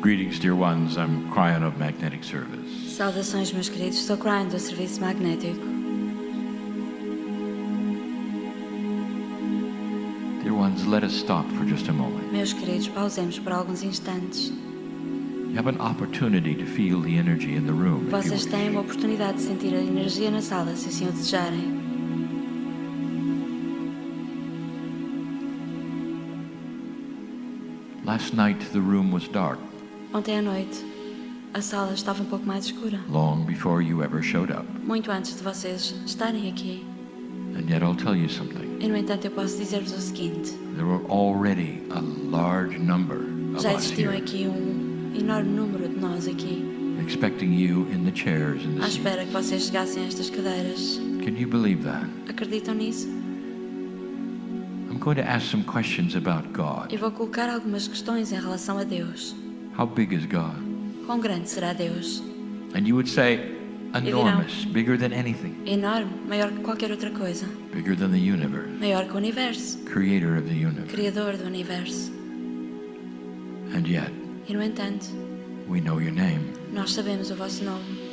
Greetings, dear ones. I'm Kryon of Magnetic Service. Saudações, meus queridos. Sou Kryon do Serviço Magnético. Dear ones, let us stop for just a moment. Meus queridos, pausemos por alguns instantes. You have an opportunity to feel the energy in the room. if you Vocês wish. têm uma oportunidade de sentir a energia na sala, se assim o desejarem. Last night, the room was dark, Ontem à noite, a sala estava um pouco mais escura. long before you ever showed up. Muito antes de vocês estarem aqui. And yet I'll tell you something. E, no entanto, eu posso dizer-vos o seguinte. There were already a large number of Já us existiam here, aqui enorme número de nós aqui, expecting you in the chairs and the à seats. espera que vocês chegassem a estas cadeiras. Can you believe that? Acreditam nisso? I'm going to ask some questions about God. Eu vou colocar algumas questões em relação a Deus. How big is God? Quão grande será Deus? And you would say, enormous, bigger than anything, Enorme, maior que qualquer outra coisa. bigger than the universe, Maior que o universo. creator of the universe. Criador do universo. And yet, E, no entanto, we know your name. nós sabemos o vosso nome.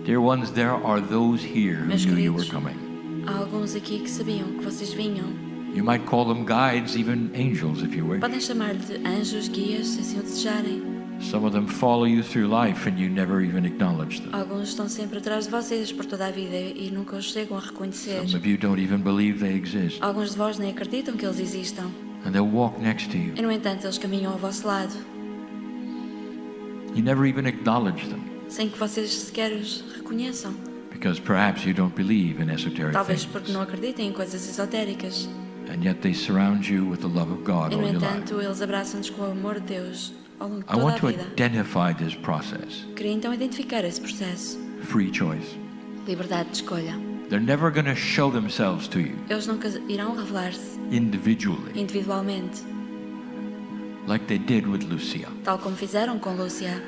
Dear ones, there are those here who Meus knew you were queridos, coming. há alguns aqui que sabiam que vocês vinham. You might call them guides, even angels if you wish. Podem chamar-lhe de anjos, guias, se assim o desejarem. Some of them follow you through life and you never even acknowledge them. Alguns estão sempre atrás de vocês por toda a vida e nunca os chegam a reconhecer. Some of you don't even believe they exist. Alguns de vós nem acreditam que eles existam. And they'll walk next to you. E, no entanto, eles caminham ao vosso lado, You never even acknowledge them sem que vocês sequer os reconheçam. because perhaps you don't believe in esoteric Talvez things. porque não acreditem em coisas esotéricas. And yet they surround you with the love of God E, all no your life. entanto, eles abraçam-nos com o amor de Deus ao longo de I toda want a to vida. identify this process. Queria então identificar esse processo. Free choice. Liberdade de escolha. They're never going to show themselves to you Eles nunca irão revelar-se individually individualmente, like they did with Lucia. tal como fizeram com Lúcia.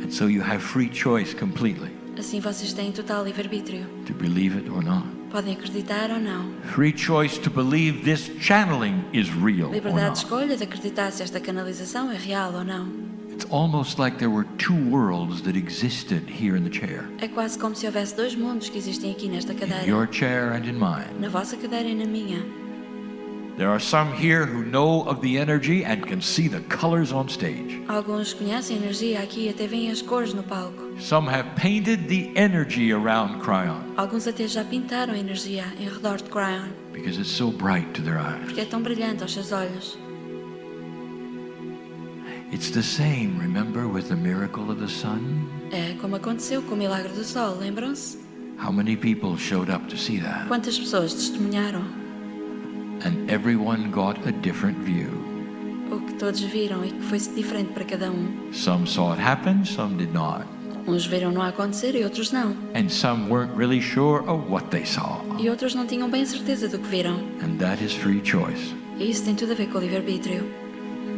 And so you have free choice completely Assim vocês têm total livre-arbítrio. to believe it or not. Podem acreditar ou não. Free choice to believe this channeling is real or Liberdade de not. escolha de acreditar se esta canalização é real ou não. It's almost like there were two worlds that existed here in the chair. É quase como se houvesse dois mundos que existem aqui nesta In cadeira. your chair and in mine. Na vossa cadeira e na minha. There are some here who know of the energy and can see the colors on stage. Alguns conhecem a energia aqui e até veem as cores no palco. Some have painted the energy around Kryon Alguns até já pintaram a energia em redor de Kryon, because it's so bright to their eyes. porque é tão brilhante aos seus olhos. It's the same, remember, with the miracle of the sun? É como aconteceu com o milagre do sol, lembram-se? How many people showed up to see that? Quantas pessoas testemunharam? And everyone got a different view. O que todos viram e que foi diferente para cada um. Some saw it happen, some did not. Uns viram não acontecer e outros não. And some weren't really sure of what they saw. E outros não tinham bem certeza do que viram. And that is free choice. E isso tem tudo a ver com o livre-arbítrio.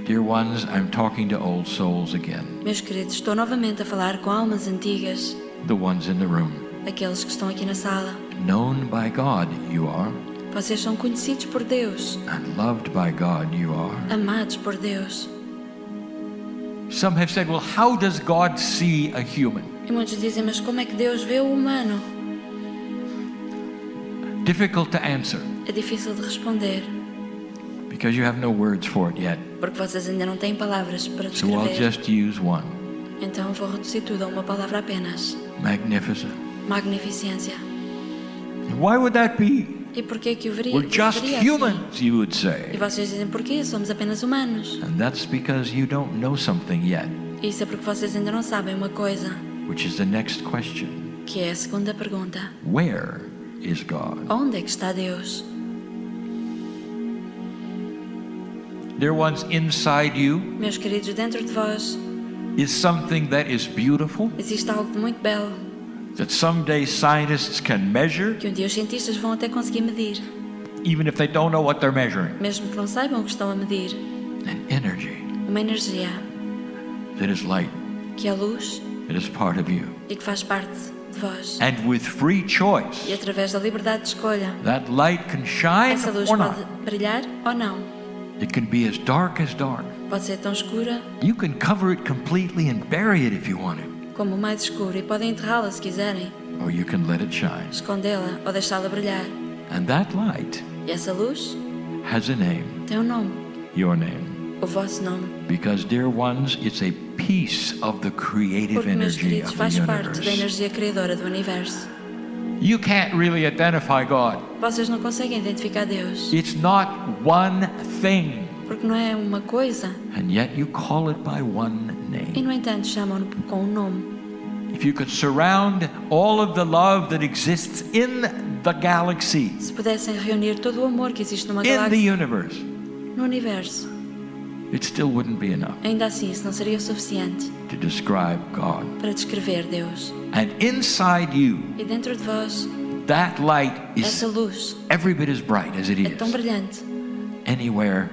Dear ones, I'm talking to old souls again. Meus queridos, estou novamente a falar com almas antigas, The ones in the room. aqueles que estão aqui na sala. Known by God, you are. Vocês são conhecidos por Deus, And loved by God, you are. amados por Deus. Some have said, well, how does God see a human? E muitos dizem, mas como é que Deus vê o humano? Difficult to answer É difícil de responder, because you have no words for it yet. porque vocês ainda não têm palavras para So I'll descrever. just use one. Então vou reduzir tudo a uma palavra apenas. Magnificent. Magnificência. And why would that be? E porquê que o veria? We're just veria assim? humans, you would E say. vocês dizem, porquê? Somos apenas humanos. And that's because you don't know something yet, Isso é porque vocês ainda não sabem uma coisa, which is the next question. que é a segunda pergunta. Where is God? Onde é que está Deus? Dear ones, inside you Meus queridos, dentro de vós is something that is beautiful, existe algo de muito belo, that someday scientists can measure, que um dia os cientistas vão até conseguir medir, even if they don't know what they're measuring. mesmo que não saibam o que estão a medir. An energy Uma energia that is light, que é luz that is part of you. e que faz parte de de vós. And with free E choice, através da liberdade de escolha, that light can shine essa luz or pode not. brilhar ou não. It can be as dark as dark. Pode ser tão escura You can cover it completely and bury it if you want to. como o mais escuro e podem enterrá-la se quiserem, Or you can let it shine. escondê-la ou deixá-la brilhar. And that light E essa luz has a name, tem um nome, your name. o vosso nome. Because, dear ones, it's a piece of the creative Porque, meus energy queridos, of the faz parte da universe. energia criadora do universo. You can't really identify God. Vocês não conseguem identificar Deus, It's not one thing. porque não é uma coisa, And yet you call it by one e name. no entanto chamam-no com um nome. If you could surround all of the love that exists in the galaxy, Se pudessem reunir todo o amor que existe numa in the galáxia, universe, no universo, it still wouldn't be enough ainda assim isso não seria o suficiente to describe God. para descrever Deus. And inside you, E dentro de vós, that light essa is luz every bit as bright as it é tão is brilhante anywhere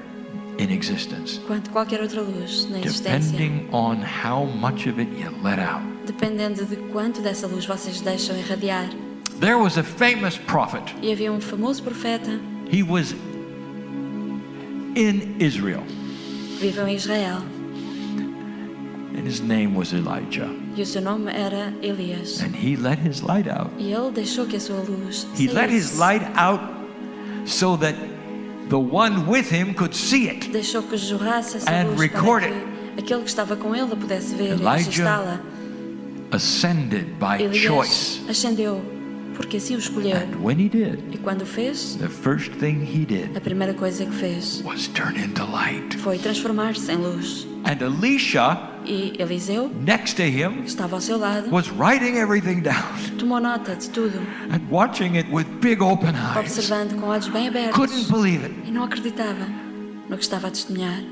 in existence, quanto qualquer outra luz na existência, depending on how much of it you let out. dependendo de quanto dessa luz vocês deixam irradiar. There was a famous prophet. E havia um famoso profeta He was in Israel, que viveu em Israel, and his name was Elijah. e o seu nome era Elias. And he let his light out. E ele deixou que a sua luz He let his saísse. light out so that the one with him could see it. Deixou que jorrasse essa And luz record para que aquele que estava com ele a pudesse ver e Elijah registá-la. Ascended by Elias choice. ascendeu porque assim o escolheu. And when he did, E quando o fez, the first thing he did a primeira coisa que fez was turn into light. foi transformar-se em luz. And Elisha, E Eliseu, next to him, que estava ao seu lado, was writing everything down tomou nota de tudo, and watching it with big open eyes. observando com olhos bem Couldn't abertos, believe it. e não acreditava no que estava a testemunhar.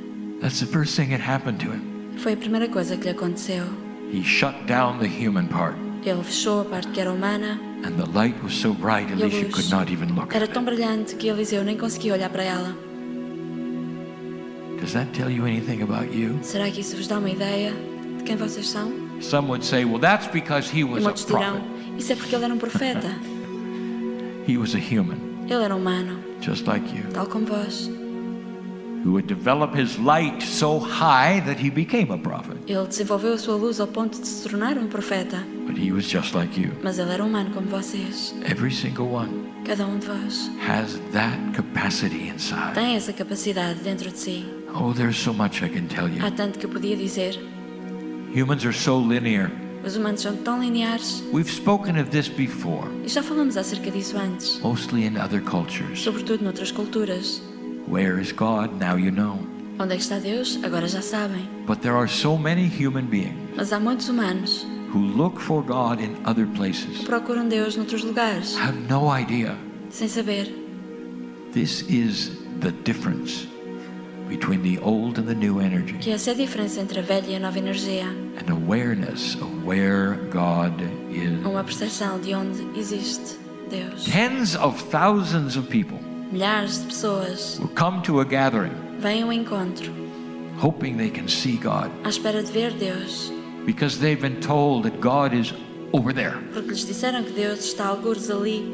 That's the first thing that happened to him. Foi a primeira coisa que lhe aconteceu. He shut down the human part, Ele fechou a parte que era humana, and the light was so bright e a Elisha could luz not even look era at tão it. brilhante que Eliseu nem conseguia olhar para ela. Does that tell you anything about you? Será que isso vos dá uma ideia de quem vocês são? Some would say, well, that's because he E was a muitos dirão, prophet. isso é porque ele era um profeta. He was a human, Ele era humano, just like you, tal como vós. who would develop his light so high that he became a prophet. Ele desenvolveu a sua luz ao ponto de se tornar um profeta. But he was just like you. Mas ele era humano como vocês. Every single one Cada um de vós has that capacity inside. tem essa capacidade dentro de si. Oh, there's so much I can tell you. Há tanto que eu podia dizer. Humans are so linear. Os humanos são tão lineares. We've spoken of this before, E já falamos acerca disso antes. mostly in other cultures. Sobretudo noutras culturas. Where is God? Now you know. Onde é que está Deus? Agora já sabem. But there are so many human beings Mas há muitos humanos who look for God in other que places, procuram Deus noutros lugares, have no idea. sem saber. This is the difference between the old and the new energy. Que essa é a diferença entre a velha e a nova energia. An awareness of where God is. Uma percepção de onde existe Deus. Tens of thousands of people Milhares de pessoas will come to a gathering vêm ao encontro hoping they can see God à espera de ver Deus, because they've been told that God is over there. porque lhes disseram que Deus está algures ali.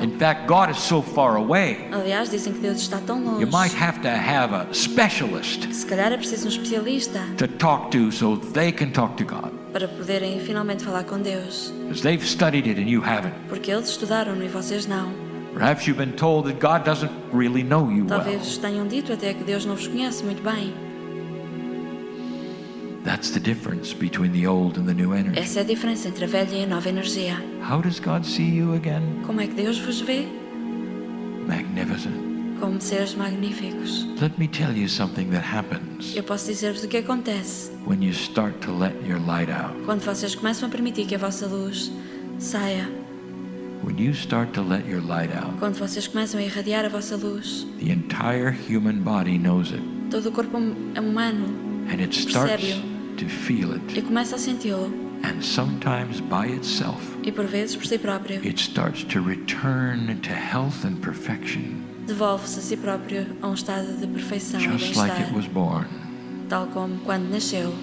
In fact, God is so far away, Aliás, dizem que Deus está tão you longe might have to have a specialist que se calhar é preciso um especialista to talk to so they can talk to God. para poderem finalmente falar com Deus, Because they've studied it and you haven't. porque eles estudaram-no e vocês não. Perhaps you've been told that God doesn't really know you well. Talvez tenham dito até que Deus não vos conhece muito bem. That's the difference between the old and the new energy. Essa é a diferença entre a velha e a nova energia. How does God see you again? Como é que Deus vos vê? Magnificent. Como seres magníficos. Let me tell you something that happens Eu posso dizer-vos o que acontece when you start to let your light out. quando vocês começam a permitir que a vossa luz saia. When you start to let your light out, Quando vocês começam a irradiar a vossa luz, the entire human body knows it, todo o corpo humano and it starts percebe-o to feel e it. começa a senti-lo. And sometimes by itself, E por vezes, por si próprio, it starts to return to health and perfection, devolve-se a si próprio a um estado de perfeição e just like it bem-estar, was born. tal como quando nasceu.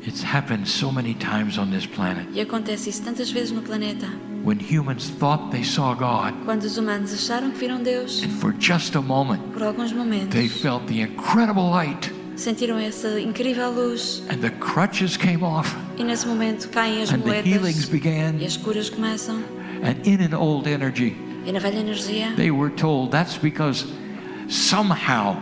It's happened so many times on this planet. E acontece isso tantas vezes no planeta. When humans thought they saw God, Quando os humanos acharam que viram Deus, and for just a moment, por alguns momentos, they felt the incredible light, sentiram essa incrível luz. and the crutches came off, E nesse momento caem as and the healings moedas began, e as curas começam. and in an old energy, E na velha energia they were told that's because somehow,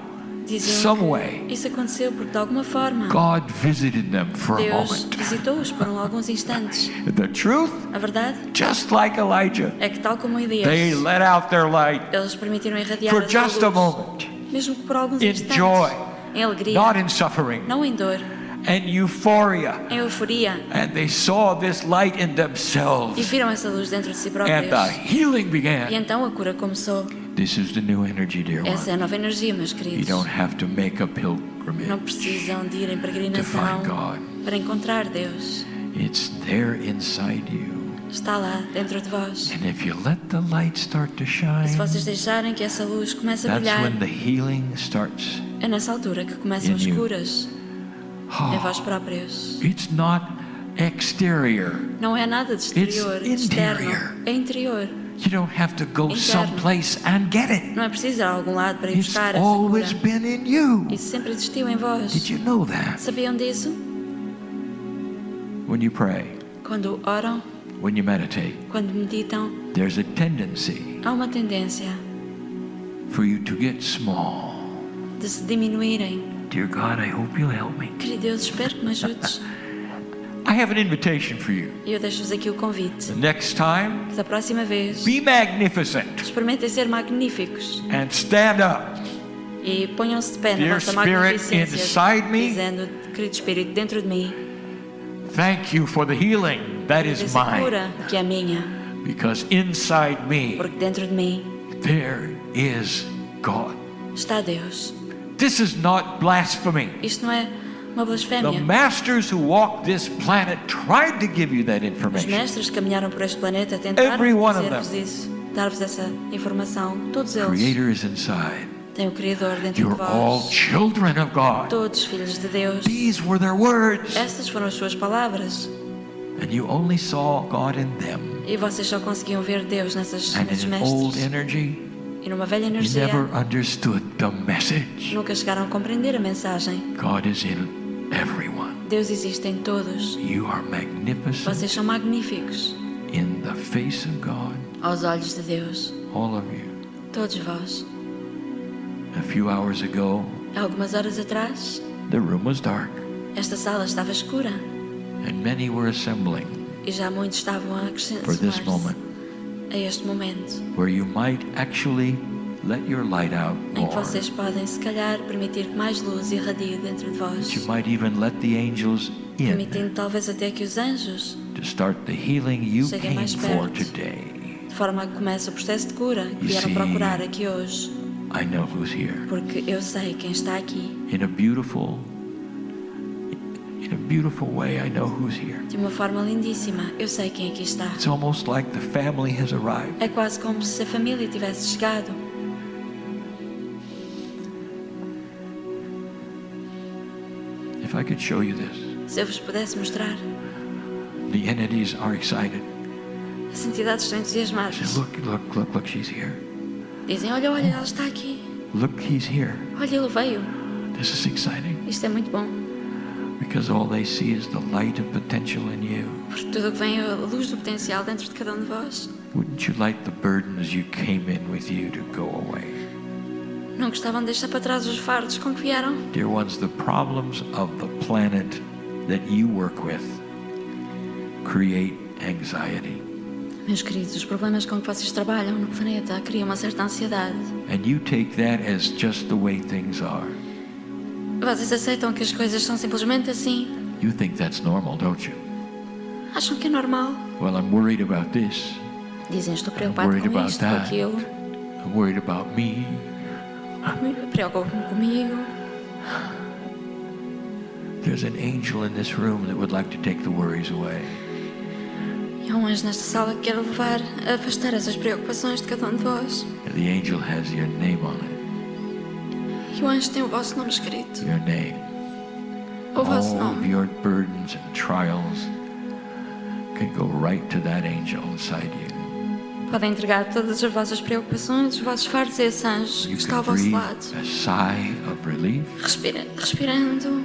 diziam some que way, isso aconteceu porque de alguma forma God visited them for a Deus moment. visitou-os por alguns instantes. The truth, A verdade just like Elijah, é que tal como Elias, they let out their light eles permitiram irradiar for a sua just a luz, moment, mesmo que por alguns in instantes, joy, em alegria, not in suffering, não em dor, and euphoria. em euforia, And they saw this light in e themselves, viram essa luz dentro de si and próprios. the healing E began. então a cura começou. This is the new energy, dear Essa é a one. nova energia, meus You queridos. don't have to make a Não pilgrimage precisam de ir em to peregrinação find God. para encontrar Deus. It's there inside you. Está lá dentro de vós. And if you let the light start to E se shine, vocês deixarem que essa luz comece a that's brilhar, when the healing starts. é nessa altura que começam in as you. curas em vós Oh, próprios. it's not exterior. Não é nada de exterior, It's externo. interior. É interior. You don't have to go Interno. someplace and get it. Não é preciso ir a algum lado para ir It's buscar essa always cura. been in you. Isso sempre existiu em vós. Did you know that? Sabiam disso? When you pray, Quando oram, when you meditate, quando meditam, there's a tendency há uma tendência for you to get small. de se diminuírem. Dear God, I hope you'll help me. Querido Deus, espero que me ajudes. I have an invitation for you. E eu deixo-vos aqui o convite. The next time, Que da próxima vez, be magnificent experimentem ser magníficos. and stand up. E ponham-se de pé na Dear vossa Spirit magnificência, inside me, dizendo, querido Espírito, dentro de mim, thank you for the healing that is essa mine. cura que é minha. Because inside me, Porque dentro de mim there is God. está Deus. This is not blasphemy. Isto não é uma The blasfémia. masters who walked this planet tried to give you that Os information. mestres que caminharam por este planeta tentaram Every one of dizer-vos isso, dar-vos essa informação. Todos eles Creator is inside. têm o Criador dentro de You're all vós. children of God. Todos filhos de Deus. These were their words. Estas foram as suas palavras. And you only saw God in them. E vocês só conseguiam ver Deus nesses And nesses in an old mestres. energy, E numa velha you energia, never understood the message. nunca chegaram a compreender a mensagem. God is in everyone. Deus existe em todos. You are magnificent Vocês são magníficos in the face of God. aos olhos de Deus. All of you. Todos vós. A few hours ago, Algumas horas atrás, the room was dark, esta sala estava escura and many were assembling e já muitos estavam a for this moment, acrescentar-se a este momento, where you might actually let your light out em que more. vocês podem, se calhar, permitir que mais luz irradie dentro de vós, That you might even let the angels in permitindo talvez até que os anjos, to start the healing you cheguem came mais for perto. today. de forma a que comece o processo de cura que You vieram see, procurar aqui hoje, I know who's here. porque eu sei quem está aqui. In a beautiful way, I know who's here. De uma forma lindíssima, eu sei quem aqui está. It's almost like the family has arrived. É quase como se a família tivesse chegado. If I could show you this, Se eu vos pudesse mostrar, the entities are excited. as entidades estão They entusiasmadas. say, look, she's here. Dizem, olha, ela está aqui. Look, he's here. Olha, ele veio. This is exciting Isto é muito bom. because all they see is the light of potential in you. Porque tudo o que vem é a luz do potencial dentro de cada um de vós. Wouldn't you like the burdens you came in with you to go away? Não gostavam de deixar para trás os fardos com que vieram? Dear ones, the problems of the planet that you work with create anxiety. Meus queridos, os problemas com que vocês trabalham no planeta criam uma certa ansiedade. And you take that as just the way things are. Vocês aceitam que as coisas são simplesmente assim? You think that's normal, don't you? Acham que é normal? Well, I'm worried about this. Dizem, estou I'm preocupado worried com about isto, com that. aquilo. I'm worried about me. Preocupam-me comigo. There's an angel in this room that would like to take the worries away. E há um anjo nesta sala que quer levar, afastar essas preocupações de cada um de vós. And the angel has your name on it. E o anjo tem o vosso nome escrito. Your name. o vosso All of nome. your burdens and trials can go right to that angel inside you. Podem entregar todas as vossas preocupações, os vossos fardos a esse anjo que You está ao can vosso breathe lado. a sigh of relief Respirando,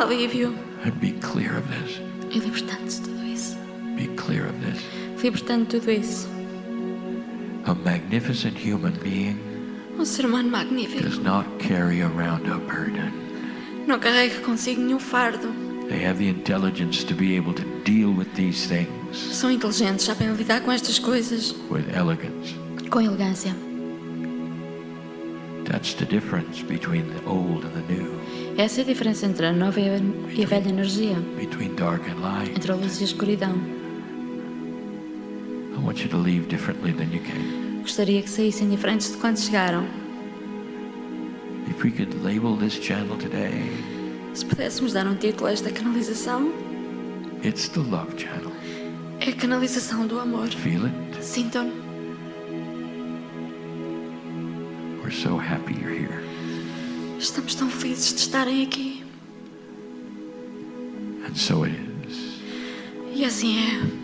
alívio and be clear of this. e libertando-se de tudo isso. Be clear of this. Libertando tudo isso. A magnificent human being Um ser humano magnífico. does not carry around a burden. Não carrega consigo nenhum fardo. They have the intelligence to be able to deal with these things São inteligentes, sabem lidar com estas coisas with elegance. com elegância. That's the difference between the old and the new, Essa é a diferença entre a nova e a velha energia, between dark and light. entre a luz e a escuridão. I want you to leave differently than you came. Gostaria que saíssem diferentes de quando chegaram. If we could label this channel today, Se pudéssemos dar um título a esta canalização, it's the love channel. é a canalização do amor. Feel it? Sintam-no. We're so happy you're here. Estamos tão felizes de estarem aqui. And so it is. E assim é.